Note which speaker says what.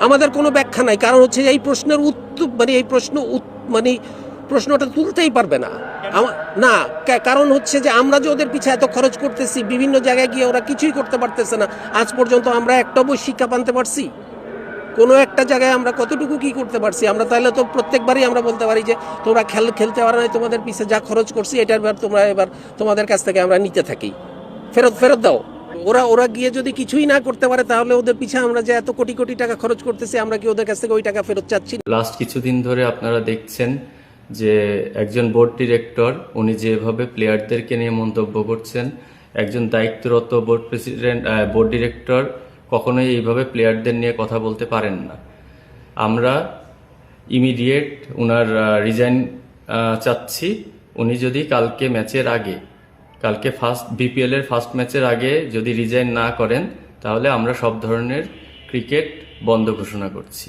Speaker 1: আমাদের কোনো ব্যাখ্যা নাই, কারণ হচ্ছে এই প্রশ্নের উত্তর এই প্রশ্নটা তুলতেই পারবে না। না, কারণ হচ্ছে যে আমরা যে ওদের পিছনে এত খরচ করতেছি, বিভিন্ন জায়গায় গিয়ে ওরা কিছুই করতে পারতেছে না। আজ পর্যন্ত আমরা একটা বই শিক্ষা পানতে পারছি? কোনো একটা জায়গায় আমরা কতটুকু কি করতে পারছি? আমরা তাহলে তো প্রত্যেকবারই আমরা বলতে পারি যে তোমরা খেলতে পারো না, তোমাদের পিছে যা খরচ করছি এটার তোমরা এবার তোমাদের কাছ থেকে আমরা নিতে থাকি, ফেরত দাও। ওরা গিয়ে যদি কিছুই না করতে পারে, তাহলে ওদের পিছে আমরা যে এত কোটি কোটি টাকা খরচ করতেছি, আমরা কি ওদের কাছ থেকে ওই টাকা ফেরত চাচ্ছি?
Speaker 2: লাস্ট কিছুদিন ধরে আপনারা দেখছেন যে একজন বোর্ড ডিরেক্টর উনি যেভাবে প্লেয়ারদেরকে নিয়ে মন্তব্য করছেন, একজন দায়িত্বরত বোর্ড ডিরেক্টর কখনোই এইভাবে প্লেয়ারদের নিয়ে কথা বলতে পারেন না। আমরা ইমিডিয়েট উনার রিজাইন চাচ্ছি। উনি যদি কালকে বিপিএল এর ফার্স্ট ম্যাচের আগে যদি রিজাইন না করেন, তাহলে আমরা সব ধরনের ক্রিকেট বন্ধ ঘোষণা করছি।